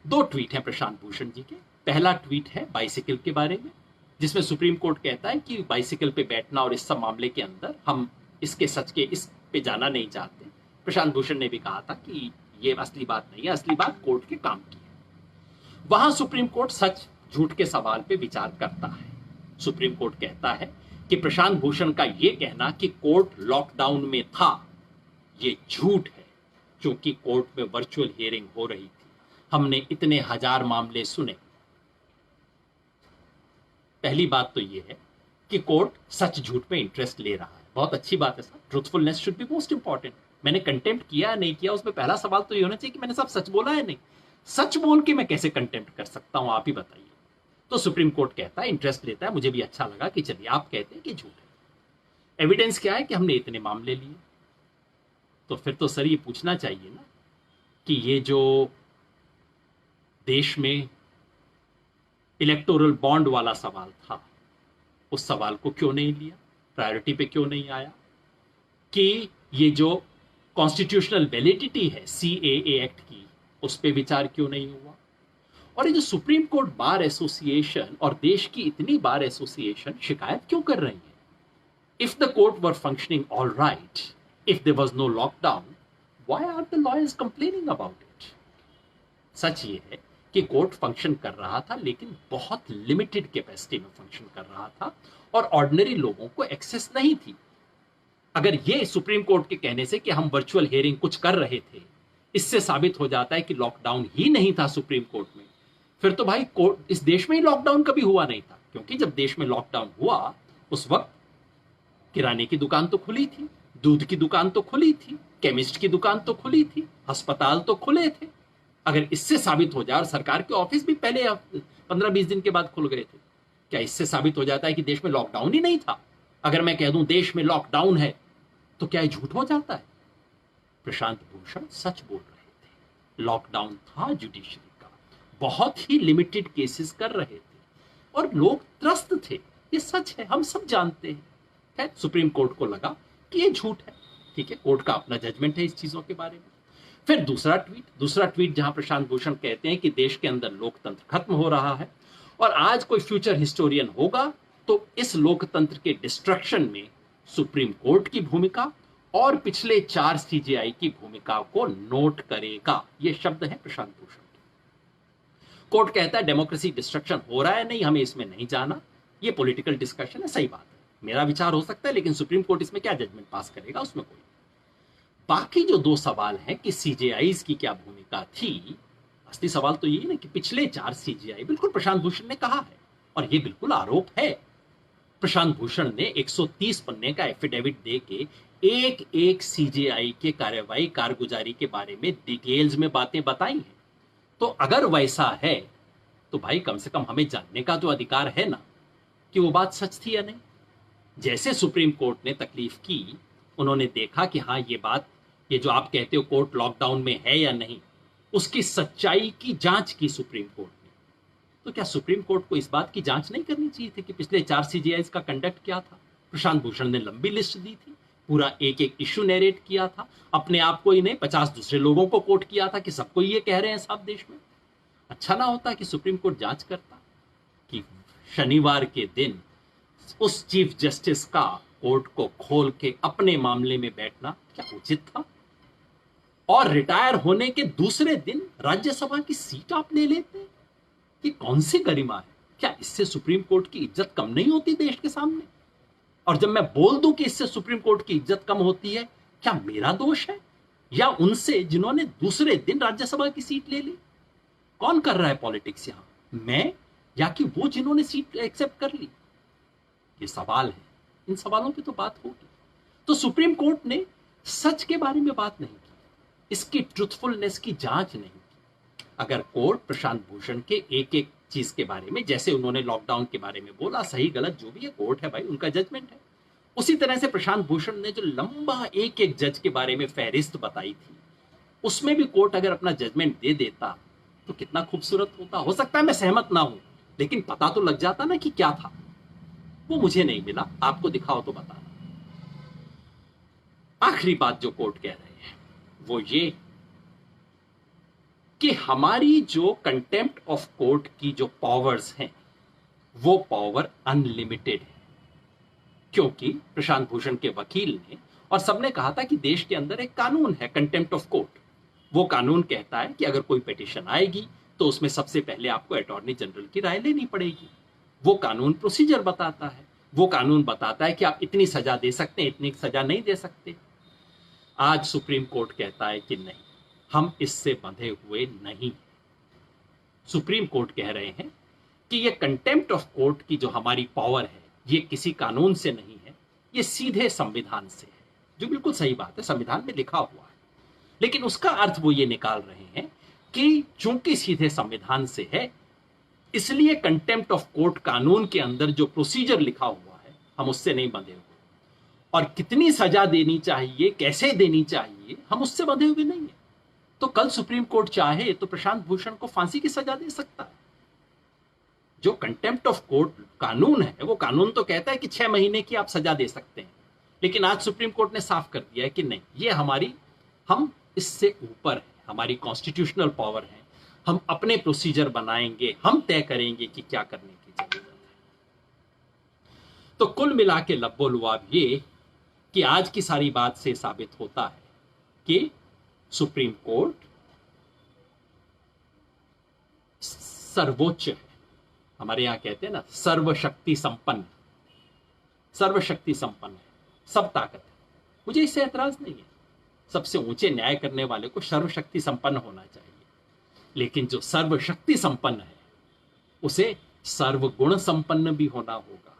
2 ट्वीट हैं प्रशांत भूषण जी के। पहला ट्वीट है बाइसिकल के बारे में, जिसमें सुप्रीम कोर्ट कहता है कि बाइसिकल पे बैठना और इस सब मामले के अंदर हम इसके सच के इस पे जाना नहीं चाहते। प्रशांत भूषण ने भी कहा था कि ये असली बात नहीं है, असली बात कोर्ट के काम की है। वहां सुप्रीम कोर्ट सच झूठ के सवाल पे विचार करता है। सुप्रीम कोर्ट कहता है कि प्रशांत भूषण का यह कहना कि कोर्ट लॉकडाउन में था, ये झूठ है, क्योंकि कोर्ट में वर्चुअल हियरिंग हो रही थी, हमने इतने हजार मामले सुने। पहली बात तो यह है कि कोर्ट सच झूठ में इंटरेस्ट ले रहा है, बहुत अच्छी बात है sir, truthfulness should be most important. मैंने कंटेम्प्ट किया है नहीं किया, उसमें पहला सवाल तो ये होना चाहिए कि मैंने सब सच बोला है नहीं। सच बोल के मैं कैसे कंटेम्प्ट कर सकता हूं, आप ही बताइए। तो सुप्रीम कोर्ट कहता है, इंटरेस्ट लेता है, मुझे भी अच्छा लगा कि चलिए आप कहते हैं कि झूठ है। एविडेंस क्या है कि हमने इतने मामले लिए। तो फिर तो सर ये पूछना चाहिए ना कि ये जो देश में इलेक्टोरल बॉन्ड वाला सवाल था, उस सवाल को क्यों नहीं लिया, प्रायोरिटी पे क्यों नहीं आया, कि ये जो कॉन्स्टिट्यूशनल वैलिडिटी है CAA एक्ट की, उस पर विचार क्यों नहीं हुआ। और ये जो सुप्रीम कोर्ट बार एसोसिएशन और देश की इतनी बार एसोसिएशन शिकायत क्यों कर रही है। If the court were functioning all right, if there was no lockdown, why are the lawyers complaining about it. सच ये है कि कोर्ट फंक्शन कर रहा था, लेकिन बहुत लिमिटेड कैपेसिटी में फंक्शन कर रहा था और ऑर्डिनरी लोगों को एक्सेस नहीं थी। अगर ये सुप्रीम कोर्ट के कहने से कि हम वर्चुअल हियरिंग कुछ कर रहे थे, इससे साबित हो जाता है कि लॉकडाउन ही नहीं था सुप्रीम कोर्ट में, फिर तो भाई कोर्ट इस देश में ही लॉकडाउन कभी हुआ नहीं था। क्योंकि जब देश में लॉकडाउन हुआ उस वक्त किराने की दुकान तो खुली थी, दूध की दुकान तो खुली थी, केमिस्ट की दुकान तो खुली थी, अस्पताल तो खुले थे। अगर इससे साबित हो जाए, और सरकार के ऑफिस भी पहले 15-20 दिन के बाद खुल गए थे, क्या इससे साबित हो जाता है कि देश में लॉकडाउन ही नहीं था? अगर मैं कह दूं देश में लॉकडाउन है, तो क्या ये झूठ हो जाता है? प्रशांत भूषण सच बोल रहे थे, लॉकडाउन था जुडिशरी का, बहुत ही लिमिटेड केसेस कर रहे थे और लोग त्रस्त थे। ये सच है, हम सब जानते हैं। है, सुप्रीम कोर्ट को लगा कि ये झूठ है। ठीक है, कोर्ट का अपना जजमेंट है इस चीजों के बारे में। फिर दूसरा ट्वीट जहां प्रशांत भूषण कहते हैं कि देश के अंदर लोकतंत्र खत्म हो रहा है और आज कोई फ्यूचर हिस्टोरियन होगा तो इस लोकतंत्र के डिस्ट्रक्शन में सुप्रीम कोर्ट की भूमिका और पिछले 4 सीजेआई की भूमिका को नोट करेगा। ये शब्द है प्रशांत भूषण के। कोर्ट कहता है डेमोक्रेसी डिस्ट्रक्शन हो रहा है, नहीं, हमें इसमें नहीं जाना, ये पॉलिटिकल डिस्कशन है। सही बात है, मेरा विचार हो सकता है, लेकिन सुप्रीम कोर्ट इसमें क्या जजमेंट पास करेगा उसमें कोई। बाकी जो 2 सवाल हैं कि सीजेआईज की क्या भूमिका थी, असली सवाल तो ये ना कि पिछले 4 सीजेआई, बिल्कुल प्रशांत भूषण ने कहा है और ये बिल्कुल आरोप है। प्रशांत भूषण ने 130 पन्ने का एफिडेविट दे के एक एक सीजेआई के कार्यवाही कारगुजारी के बारे में डिटेल्स में बातें बताई हैं। तो अगर वैसा है तो भाई कम से कम हमें जानने का तो अधिकार है ना कि वो बात सच थी या नहीं। जैसे सुप्रीम कोर्ट ने तकलीफ की, उन्होंने देखा कि हाँ ये बात, ये जो आप कहते हो कोर्ट लॉकडाउन में है या नहीं, उसकी सच्चाई की जांच की सुप्रीम कोर्ट ने। तो क्या सुप्रीम कोर्ट को इस बात की जांच नहीं करनी चाहिए थी कि पिछले 4 सीजीआईज का कंडक्ट क्या था? प्रशांत भूषण ने लंबी लिस्ट दी थी, पूरा एक एक इश्यू नैरेट किया था, अपने आप को ही नहीं 50 दूसरे लोगों को कोट किया था कि सबको ये कह रहे हैं साहब देश में। अच्छा ना होता कि सुप्रीम कोर्ट जांच करता कि शनिवार के दिन उस चीफ जस्टिस का कोर्ट को खोल के अपने मामले में बैठना क्या उचित था? और रिटायर होने के दूसरे दिन राज्यसभा की सीट आप ले लेते हैं, ये कौन सी गरिमा है? क्या इससे सुप्रीम कोर्ट की इज्जत कम नहीं होती देश के सामने? और जब मैं बोल दूं कि इससे सुप्रीम कोर्ट की इज्जत कम होती है, क्या मेरा दोष है या उनसे जिन्होंने दूसरे दिन राज्यसभा की सीट ले ली? कौन कर रहा है पॉलिटिक्स यहां, मैं या कि वो जिन्होंने सीट एक्सेप्ट कर ली? ये सवाल है, इन सवालों पे तो बात होगी। तो सुप्रीम कोर्ट ने सच के बारे में बात नहीं की, इसकी ट्रुथफुलनेस की जांच नहीं की। अगर कोर्ट प्रशांत भूषण के एक एक चीज के बारे में, जैसे उन्होंने लॉकडाउन के बारे में बोला, सही गलत जो भी है कोर्ट है भाई, उनका जजमेंट है, उसी तरह से प्रशांत भूषण ने जो लंबा एक एक जज के बारे में फहरिस्त बताई थी, उसमें भी कोर्ट अगर अपना जजमेंट दे देता तो कितना खूबसूरत होता। हो सकता है मैं सहमत ना हूं, लेकिन पता तो लग जाता ना कि क्या था। वो मुझे नहीं मिला, आपको दिखाओ तो बताना। आखिरी बात जो कोर्ट कह रहे हैं वो ये कि हमारी जो कंटेम्प्ट ऑफ कोर्ट की जो पावर्स हैं वो पावर अनलिमिटेड है, क्योंकि प्रशांत भूषण के वकील ने और सबने कहा था कि देश के अंदर एक कानून है कंटेम्प्ट ऑफ कोर्ट। वो कानून कहता है कि अगर कोई पिटीशन आएगी तो उसमें सबसे पहले आपको अटॉर्नी जनरल की राय लेनी पड़ेगी। वो कानून प्रोसीजर बताता है, वो कानून बताता है कि आप इतनी सजा दे सकते हैं, इतनी सजा नहीं दे सकते। आज सुप्रीम कोर्ट कहता है कि नहीं, हम इससे बंधे हुए नहीं। सुप्रीम कोर्ट कह रहे हैं कि ये कंटेम्प्ट ऑफ कोर्ट की जो हमारी पावर है ये किसी कानून से नहीं है, ये सीधे संविधान से है। जो बिल्कुल सही बात है, संविधान में लिखा हुआ है, लेकिन उसका अर्थ वो ये निकाल रहे हैं कि चूंकि सीधे संविधान से है, इसलिए कंटेम्प्ट ऑफ कोर्ट कानून के अंदर जो प्रोसीजर लिखा हुआ है हम उससे नहीं बंधे हुए, और कितनी सजा देनी चाहिए, कैसे देनी चाहिए, हम उससे बंधे हुए नहीं है। तो कल सुप्रीम कोर्ट चाहे तो प्रशांत भूषण को फांसी की सजा दे सकता है। जो कंटेम्प्ट ऑफ कोर्ट कानून है वो कानून तो कहता है कि 6 महीने की आप सजा दे सकते हैं, लेकिन आज सुप्रीम कोर्ट ने साफ कर दिया है कि नहीं, ये हम इससे ऊपर है, हमारी कॉन्स्टिट्यूशनल पावर है, हम अपने प्रोसीजर बनाएंगे, हम तय करेंगे कि क्या करने की जरूरत है। तो कुल मिला के लब्बो-लुआब ये कि आज की सारी बात से साबित होता है कि सुप्रीम कोर्ट सर्वोच्च है। हमारे यहां कहते हैं ना सर्वशक्ति संपन्न, सर्वशक्ति संपन्न है, सब ताकत है। मुझे इससे एतराज नहीं है, सबसे ऊंचे न्याय करने वाले को सर्वशक्ति संपन्न होना चाहिए, लेकिन जो सर्वशक्ति संपन्न है उसे सर्वगुण संपन्न भी होना होगा,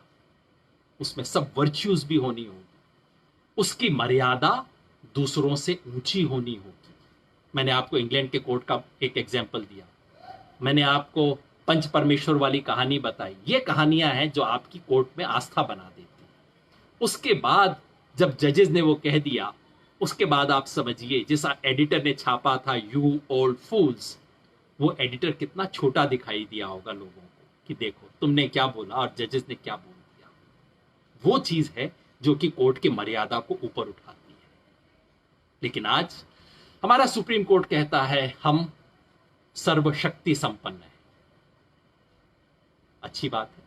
उसमें सब वर्च्यूज भी होनी होगी। उसकी मर्यादा दूसरों से ऊंची होनी होगी। मैंने आपको इंग्लैंड के कोर्ट का एक एग्जाम्पल दिया, मैंने आपको पंच परमेश्वर वाली कहानी बताई। ये कहानियां हैं जो आपकी कोर्ट में आस्था बना देती हैं। उसके बाद जब जजेस ने वो कह दिया, उसके बाद आप समझिए जिस एडिटर ने छापा था यू ओल्ड फूल्स, वो एडिटर कितना छोटा दिखाई दिया होगा लोगों को कि देखो तुमने क्या बोला और जजेस ने क्या बोल दिया। वो चीज है जो कि कोर्ट की मर्यादा को ऊपर उठाती है। लेकिन आज हमारा सुप्रीम कोर्ट कहता है हम सर्वशक्ति संपन्न है। अच्छी बात है,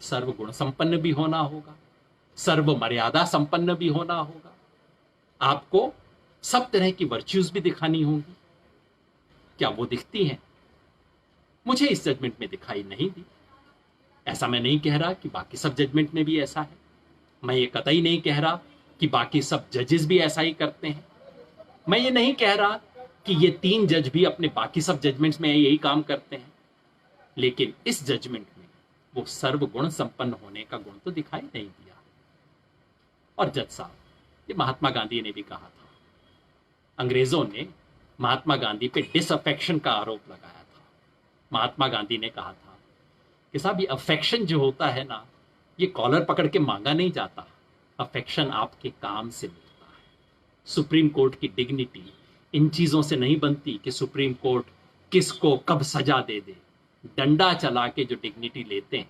सर्वगुण संपन्न भी होना होगा, सर्व मर्यादा संपन्न भी होना होगा, आपको सब तरह की वर्च्यूज भी दिखानी होगी। क्या वो दिखती हैं? मुझे इस जजमेंट में दिखाई नहीं दी। ऐसा मैं नहीं कह रहा कि बाकी सब जजमेंट में भी ऐसा है, मैं ये कतई नहीं कह रहा कि बाकी सब जजेस भी ऐसा ही करते हैं, मैं ये नहीं कह रहा कि ये 3 जज भी अपने बाकी सब जजमेंट्स में यही काम करते हैं, लेकिन इस जजमेंट में वो सर्वगुण संपन्न होने का गुण तो दिखाई नहीं दिया। और जज साहब, ये महात्मा गांधी ने भी कहा था, अंग्रेजों ने महात्मा गांधी पे डिसअफेक्शन का आरोप लगाया था। महात्मा गांधी ने कहा था कि साहब ये अफेक्शन जो होता है ना, ये कॉलर पकड़ के मांगा नहीं जाता, अफेक्शन आपके काम से मिलता है। सुप्रीम कोर्ट की डिग्निटी इन चीजों से नहीं बनती कि सुप्रीम कोर्ट किसको कब सजा दे दे। डंडा चला के जो डिग्निटी लेते हैं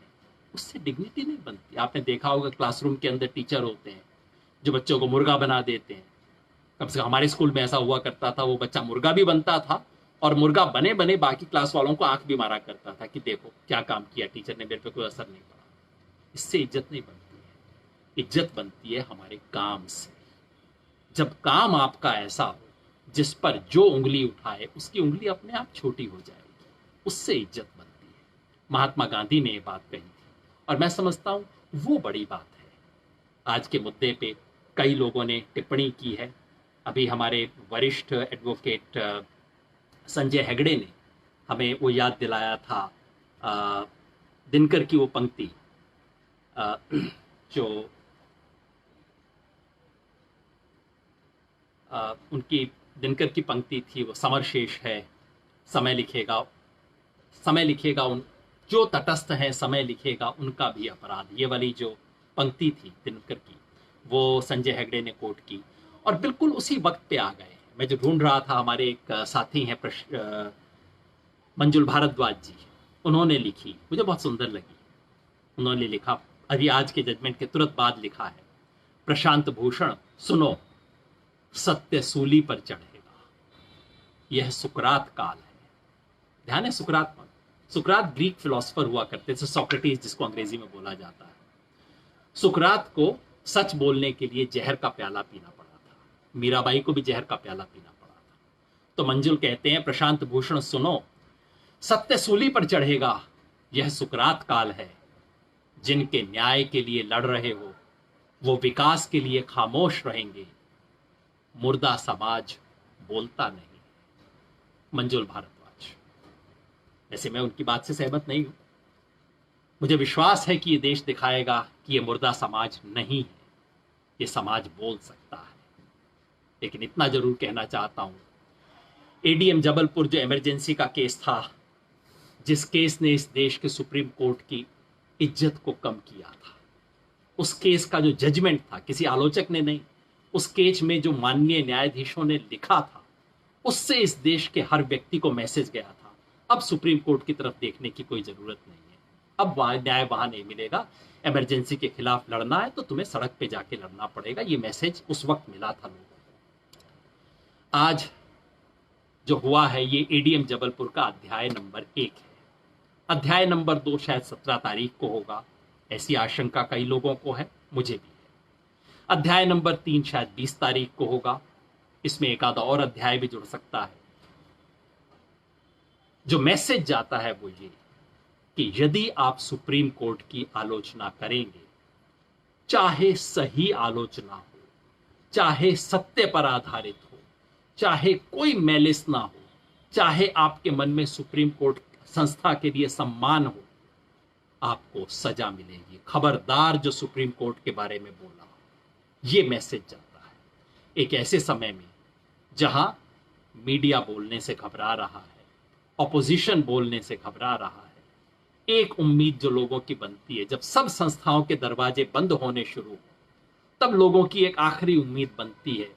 उससे डिग्निटी नहीं बनती। आपने देखा होगा क्लासरूम के अंदर टीचर होते हैं जो बच्चों को मुर्गा बना देते हैं। कम से कम हमारे स्कूल में ऐसा हुआ करता था, वो बच्चा मुर्गा भी बनता था और मुर्गा बने बने बाकी क्लास वालों को आंख भी मारा करता था कि देखो क्या काम किया टीचर ने, मेरे पे कोई असर नहीं पड़ा। इससे इज्जत नहीं बनती है, इज्जत बनती है हमारे काम से। जब काम आपका ऐसा हो जिस पर जो उंगली उठाए उसकी उंगली अपने आप छोटी हो जाएगी, उससे इज्जत बनती है। महात्मा गांधी ने ये बात कही थी और मैं समझता हूं वो बड़ी बात है। आज के मुद्दे पे कई लोगों ने टिप्पणी की है। अभी हमारे वरिष्ठ एडवोकेट संजय हेगड़े ने हमें वो याद दिलाया था, दिनकर की वो पंक्ति जो उनकी दिनकर की पंक्ति थी, वो समर शेष है, समय लिखेगा उन जो तटस्थ हैं, समय लिखेगा उनका भी अपराध। ये वाली जो पंक्ति थी दिनकर की, वो संजय हेगड़े ने कोट की और बिल्कुल उसी वक्त पे आ गए। मैं जो ढूंढ रहा था, हमारे एक साथी हैं मंजुल भारद्वाज जी, उन्होंने लिखी, मुझे बहुत सुंदर लगी। उन्होंने लिखा, अभी आज के जजमेंट के तुरंत बाद लिखा है, प्रशांत भूषण सुनो, सत्य सूली पर चढ़ेगा, यह सुकरात काल है। ध्यान है, सुकरात ग्रीक फिलोसोफर हुआ करते थे, सोक्रेटिस जिसको अंग्रेजी में बोला जाता है। सुकरात को सच बोलने के लिए जहर का प्याला पीना पड़ा था, मीराबाई को भी जहर का प्याला पीना पड़ा था। तो मंजुल कहते हैं, प्रशांत भूषण सुनो, सत्य सूली पर चढ़ेगा, यह सुकरात काल है। जिनके न्याय के लिए लड़ रहे हो वो विकास के लिए खामोश रहेंगे, मुर्दा समाज बोलता नहीं। मंजुल भारद्वाज। वैसे मैं उनकी बात से सहमत नहीं हूं, मुझे विश्वास है कि ये देश दिखाएगा कि ये मुर्दा समाज नहीं है, ये समाज बोल सकता है। लेकिन इतना जरूर कहना चाहता हूं, एडीएम जबलपुर जो इमरजेंसी का केस था, जिस केस ने इस देश के सुप्रीम कोर्ट की इज्जत को कम किया था, उस केस का जो जजमेंट था, किसी आलोचक ने नहीं, उस केस में जो माननीय न्यायाधीशों ने लिखा था, उससे इस देश के हर व्यक्ति को मैसेज गया था, अब सुप्रीम कोर्ट की तरफ देखने की कोई जरूरत नहीं है, अब न्याय वहां नहीं मिलेगा, इमरजेंसी के खिलाफ लड़ना है तो तुम्हें सड़क पे जाके लड़ना पड़ेगा। ये मैसेज उस वक्त मिला था लोगों को। आज जो हुआ है ये एडीएम जबलपुर का अध्याय नंबर 1 है। अध्याय नंबर 2 शायद 17 तारीख को होगा, ऐसी आशंका कई लोगों को है, मुझे भी है। अध्याय नंबर 3 शायद 20 तारीख को होगा, इसमें एक आधा और अध्याय भी जुड़ सकता है। जो मैसेज जाता है वो ये कि यदि आप सुप्रीम कोर्ट की आलोचना करेंगे, चाहे सही आलोचना हो, चाहे सत्य पर आधारित हो, चाहे कोई मैलिस ना हो, चाहे आपके मन में सुप्रीम कोर्ट संस्था के लिए सम्मान हो, आपको सजा मिलेगी। खबरदार जो सुप्रीम कोर्ट के बारे में बोला, ये मैसेज जाता है एक ऐसे समय में जहां मीडिया बोलने से घबरा रहा है, ऑपोजिशन बोलने से घबरा रहा है। एक उम्मीद जो लोगों की बनती है, जब सब संस्थाओं के दरवाजे बंद होने शुरू हो, तब लोगों की एक आखिरी उम्मीद बनती है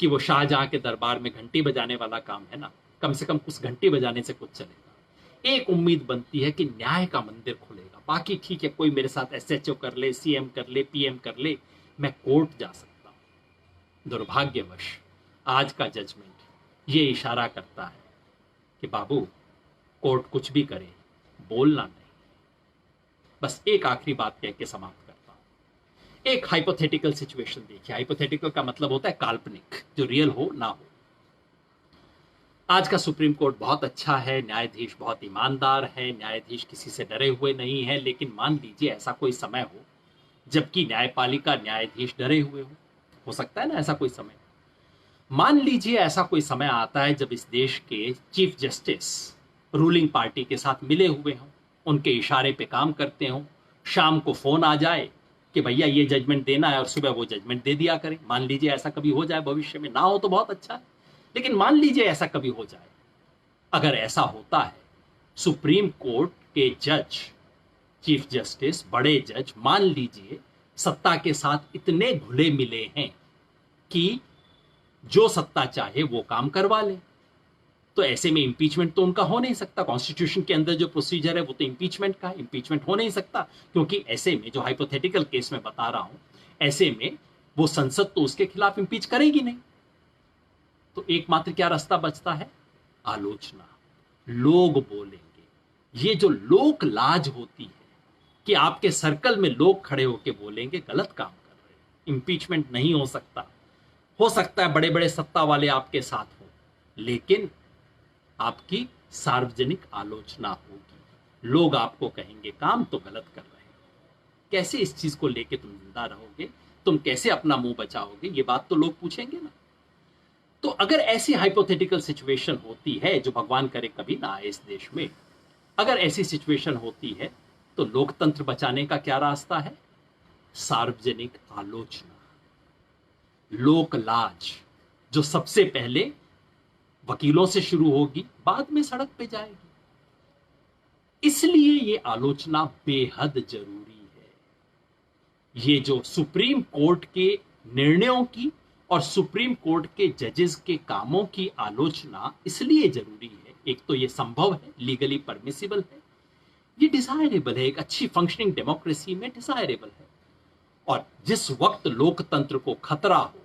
कि वो शाहजहां के दरबार में घंटी बजाने वाला काम है ना, कम से कम उस घंटी बजाने से कुछ चलेगा। एक उम्मीद बनती है कि न्याय का मंदिर खुलेगा। बाकी ठीक है, कोई मेरे साथ एसएचओ कर ले, सीएम कर ले, पीएम कर ले, मैं कोर्ट जा सकता हूं। दुर्भाग्यवश आज का जजमेंट ये इशारा करता है कि बाबू, कोर्ट कुछ भी करे, बोलना नहीं। बस एक आखिरी बात कह के समाप्त करता हूं। एक हाइपोथेटिकल सिचुएशन देखिए। हाइपोथेटिकल का मतलब होता है काल्पनिक, जो रियल हो ना हो। आज का सुप्रीम कोर्ट बहुत अच्छा है, न्यायाधीश बहुत ईमानदार है, न्यायाधीश किसी से डरे हुए नहीं है। लेकिन मान लीजिए ऐसा कोई समय हो जबकि न्यायपालिका, न्यायाधीश डरे हुए हो सकता है ना ऐसा कोई समय। मान लीजिए ऐसा कोई समय आता है जब इस देश के चीफ जस्टिस रूलिंग पार्टी के साथ मिले हुए हों, उनके इशारे पे काम करते हों, शाम को फोन आ जाए कि भैया ये जजमेंट देना है, और सुबह वो जजमेंट दे दिया करें। मान लीजिए ऐसा कभी हो जाए, भविष्य में ना हो तो बहुत अच्छा है, लेकिन मान लीजिए ऐसा कभी हो जाए। अगर ऐसा होता है, सुप्रीम कोर्ट के जज, चीफ जस्टिस, बड़े जज, मान लीजिए सत्ता के साथ इतने घुले मिले हैं कि जो सत्ता चाहे वो काम करवा ले, तो ऐसे में इंपीचमेंट तो उनका हो नहीं सकता। कॉन्स्टिट्यूशन के अंदर जो प्रोसीजर है वो तो इंपीचमेंट का है, इंपीचमेंट हो नहीं सकता। क्योंकि ऐसे में, जो हाइपोथेटिकल केस में बता रहा हूं, ऐसे में वो संसद तो उसके खिलाफ इंपीच करेगी नहीं। तो एकमात्र क्या रास्ता बचता है? आलोचना। लोग बोलेंगे। ये जो लोक लाज होती है कि आपके सर्कल में लोग खड़े होकर बोलेंगे गलत काम कर रहे हैं, इंपीचमेंट नहीं हो सकता है बड़े बड़े सत्ता वाले आपके साथ हो, लेकिन आपकी सार्वजनिक आलोचना होगी। लोग आपको कहेंगे काम तो गलत कर रहे हैं। कैसे इस चीज को लेके तुम जिंदा रहोगे? तुम कैसे अपना मुंह बचाओगे? ये बात तो लोग पूछेंगे ना। तो अगर ऐसी हाइपोथेटिकल सिचुएशन होती है, जो भगवान करे कभी ना आए इस देश में, अगर ऐसी सिचुएशन होती है तो लोकतंत्र बचाने का क्या रास्ता है? सार्वजनिक आलोचना, लोक लाज, जो सबसे पहले वकीलों से शुरू होगी, बाद में सड़क पे जाएगी। इसलिए ये आलोचना बेहद जरूरी है। ये जो सुप्रीम कोर्ट के निर्णयों की और सुप्रीम कोर्ट के जजेस के कामों की आलोचना इसलिए जरूरी है, एक तो ये संभव है, लीगली परमिसिबल है, ये डिजायरेबल है, एक अच्छी फंक्शनिंग डेमोक्रेसी में डिजायरेबल है। और जिस वक्त लोकतंत्र को खतरा हो,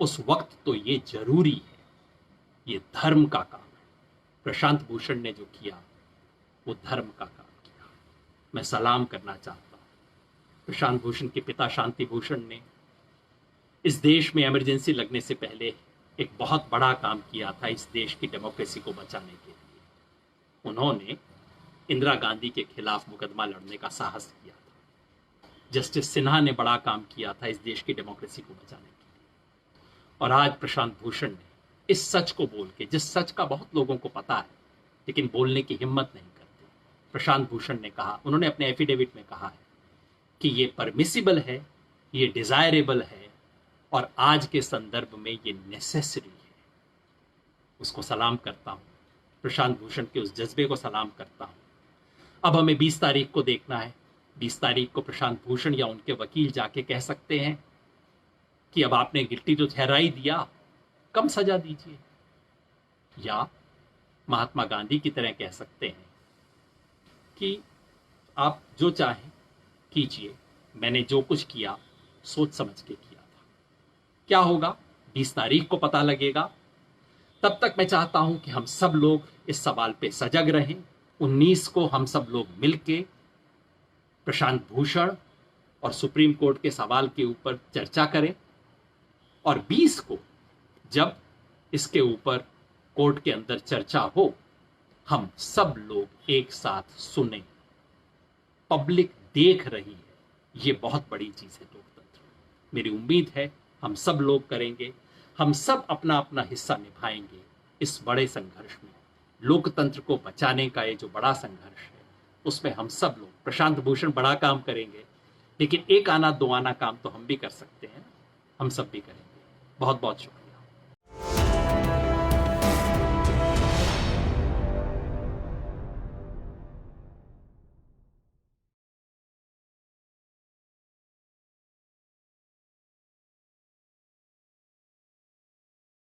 उस वक्त तो ये जरूरी है। ये धर्म का काम है। प्रशांत भूषण ने जो किया वो धर्म का काम किया। मैं सलाम करना चाहता हूं। प्रशांत भूषण के पिता शांति भूषण ने इस देश में इमरजेंसी लगने से पहले एक बहुत बड़ा काम किया था इस देश की डेमोक्रेसी को बचाने के लिए। उन्होंने इंदिरा गांधी के खिलाफ मुकदमा लड़ने का साहस किया था। जस्टिस सिन्हा ने बड़ा काम किया था इस देश की डेमोक्रेसी को बचाने के लिए। और आज प्रशांत भूषण ने इस सच को बोल के, जिस सच का बहुत लोगों को पता है लेकिन बोलने की हिम्मत नहीं करते, प्रशांत भूषण ने कहा, उन्होंने अपने एफिडेविट में कहा है कि ये परमिसिबल है, ये डिजायरेबल है, और आज के संदर्भ में ये नेसेसरी है। उसको सलाम करता हूं, प्रशांत भूषण के उस जज्बे को सलाम करता हूं। अब हमें 20 तारीख को देखना है। 20 तारीख को प्रशांत भूषण या उनके वकील जाके कह सकते हैं कि अब आपने गिल्टी तो ठहरा ही दिया, कम सजा दीजिए। या महात्मा गांधी की तरह कह सकते हैं कि आप जो चाहें कीजिए, मैंने जो कुछ किया सोच समझ के किया था। क्या होगा 20 तारीख को पता लगेगा। तब तक मैं चाहता हूं कि हम सब लोग इस सवाल पे सजग रहें। 19 को हम सब लोग मिलके प्रशांत भूषण और सुप्रीम कोर्ट के सवाल के ऊपर चर्चा करें, और 20 को जब इसके ऊपर कोर्ट के अंदर चर्चा हो, हम सब लोग एक साथ सुने। पब्लिक देख रही है, ये बहुत बड़ी चीज है लोकतंत्र। मेरी उम्मीद है हम सब लोग करेंगे, हम सब अपना अपना हिस्सा निभाएंगे इस बड़े संघर्ष में। लोकतंत्र को बचाने का ये जो बड़ा संघर्ष है, उसमें हम सब लोग, प्रशांत भूषण बड़ा काम करेंगे, लेकिन एक आना दो आना काम तो हम भी कर सकते हैं। हम सब भी करेंगे। बहुत बहुत शुक्रिया।